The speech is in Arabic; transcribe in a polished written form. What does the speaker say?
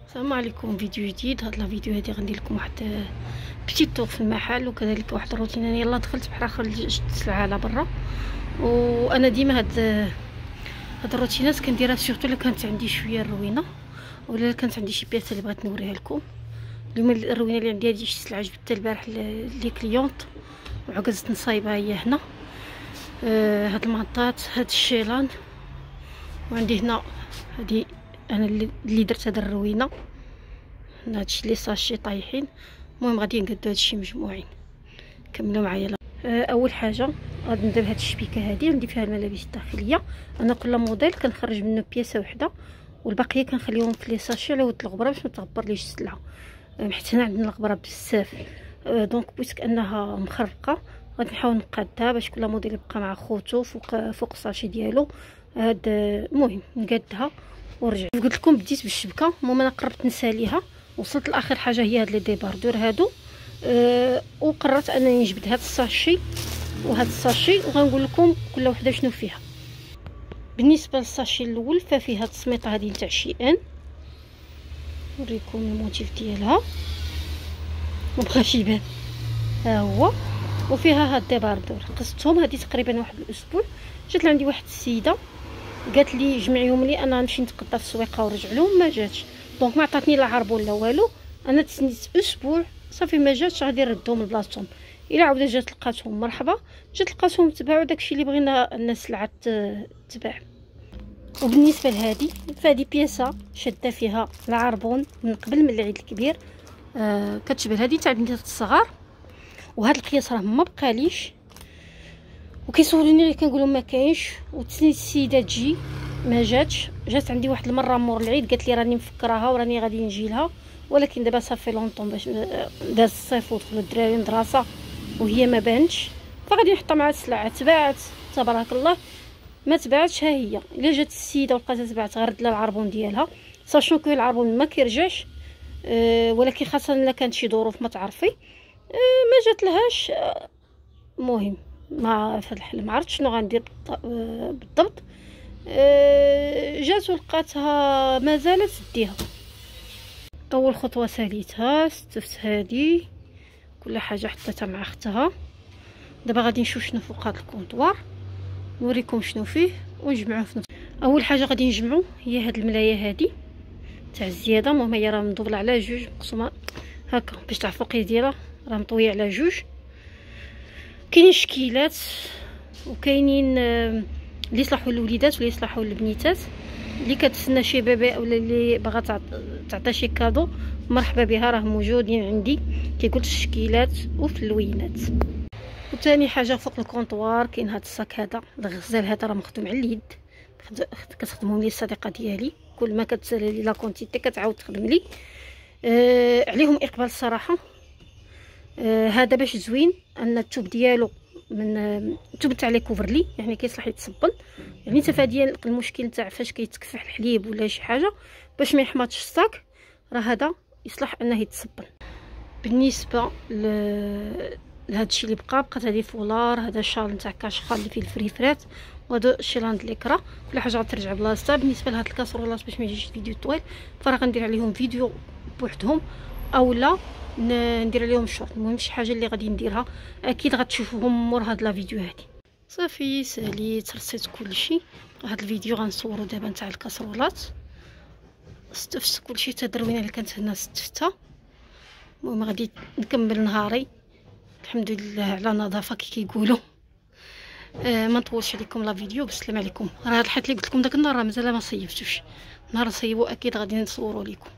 السلام عليكم. فيديو جديد. هاد الفيديو هادي غندير لكم واحد بتيت طور في المحل وكذلك واحد الروتين. انا يلا دخلت بحال خرجت السلعه على برا، وانا ديما هاد الروتينات كنديرها سورتو الا كانت عندي شويه الروينه ولا كانت عندي شي بياسه اللي بغيت نوريها لكم. اليوم الروينه اللي عندي هادي شي سلعه جبتها البارح لي كليونط وعكزت نصايبها هي هنا. هاد المطاط، هاد الشيلان، وعندي هنا هادي انا اللي درت هاد الروينه. هادشي لي ساشي طايحين. المهم غادي نقادو هادشي مجموعين. كملوا معايا. اول حاجه غادي ندير هاد الشبيكه هادي، عندي فيها الملابس الداخليه. انا كل موديل كنخرج منه بياسه وحده والباقيه كنخليهم في لي ساشي على ود الغبره باش ما تغبرليش السلعه، حيت هنا عندنا الغبره بزاف. دونك بويسك انها مخرقه غادي نحاول نقادها باش كل موديل يبقى مع خوتو فوق الساشي ديالو. هاد المهم نقادها ورجع. قلت لكم بديت بالشبكه، المهم انا قربت نساليها، وصلت لاخر حاجه هي هاد لي ديباردور هادو. وقررت انني نجبد هاد الساشي وهاد الساشي وغنقول لكم كل وحده شنو فيها. بالنسبه للساشي الاول ففيها التصميطه هذه نتاع شي ان، نوريكم الموتيف ديالها مبغاش يبان، ها هو. وفيها هاد ديباردور قصتهم هذه تقريبا واحد الاسبوع. جات لعندي واحد السيده قالت لي جمعيهم لي انا نمشي نتقدى في السويقه ورجع لهم، ما جاتش. دونك ما عطاتني لا عربون لا والو. انا تسنيت اسبوع صافي ما جاتش، غادي نردهم لبلاصتهم. الا عاوده جات لقاتهم مرحبا، جات لقاتهم تباعوا داكشي اللي بغينا الناس السلعه تباع. وبالنسبه لهذه فهذه بياسه شاده فيها العربون من قبل من العيد الكبير. كتشبه هذه تاع بنات الصغار، وهذا القياس راه ما بقاليش وكيسولوني اللي كنقول ما كاينش. وتسنيت السيده تجي ما جاتش. جات عندي واحد المره مور العيد قالت لي راني مفكراها وراني غادي نجي لها، ولكن دابا صافي لونطون باش داز الصيف ودخلوا الدراري المدرسه وهي ما بانتش، فغادي نحطها مع السلعه. تباعت تبارك الله، ما تباعتش. ها هي الا جات السيده ولقاتها تباعت غرد لها العربون ديالها، ساشون كو العربون ما كيرجعش. ولكن خاصه الا كانت شي ظروف ما تعرفي ما جات لهاش. المهم ما في الحل ما عرفتش شنو غندير بالضبط. جات ولقاتها ما زالت ديها. اول خطوه ساليتها، استفت هذه كل حاجه حطيتها مع اختها. دابا غادي نشوف شنو فوق هذا الكونطوار، نوريكم شنو فيه ونجمعوه في نفس. اول حاجه غادي نجمعو هي هاد الملايه هذه تاع الزياده. المهم هي راه مدوبله على جوج مقسومه هكا باش تعرفوا القياس ديالها، راه مطويه على جوج. كاينين شكيلات وكاينين اللي يصلحوا للوليدات واللي يصلحوا للبنيتات. اللي كتسنى شي بيبي اولا اللي باغا تعطي شي كادو مرحبا بها، راه موجودين عندي كيقول الشكيلات وفي اللوينات. وثاني حاجه فوق الكونطوار كاين هذا الصاك هذا الغزال هذا راه مخدوم على اليد، كتخدمهم لي الصديقه ديالي. كل ما كتسالي لي لا كونتيتي كتعاود تخدم لي. عليهم اقبال الصراحه. هذا باش زوين ان الثوب ديالو من الثوب تاع لي كوفرلي، يعني كيصلح يتصبن. يعني حتى ديال المشكل تاع فاش كيتكفح الحليب ولا شي حاجه باش ما يحماطش الصاك، راه هذا يصلح انه يتصبن. بالنسبه لهذا الشيء اللي بقات هذه فولار، هذا شال نتاع كاشخال اللي فيه الفريفرات، وهذا شيلان د ليكرا. كل حاجه غترجع بلاصتها. بالنسبه لهاد الكاسرولات باش ما يجيش فيديو طويل فراه غندير عليهم فيديو بوحدهم اولا ندير عليهم شورت. المهم شي حاجه اللي غادي نديرها اكيد غتشوفوهم مور هاد لا فيديو هادي. صافي ساليت رصيت كلشي. هاد الفيديو غنصورو دابا نتاع الكاسرولات. استفت كلشي التدروينه اللي كانت هنا استفتها. المهم غادي نكمل نهاري الحمد لله على نظافه كيقولوا. ما نطولش عليكم لا فيديو. بالسلام عليكم. راه هاد الحيط اللي قلت لكم داك النهار راه مازال ما صيفتوش. نهار نصيبو اكيد غادي نصورو لكم.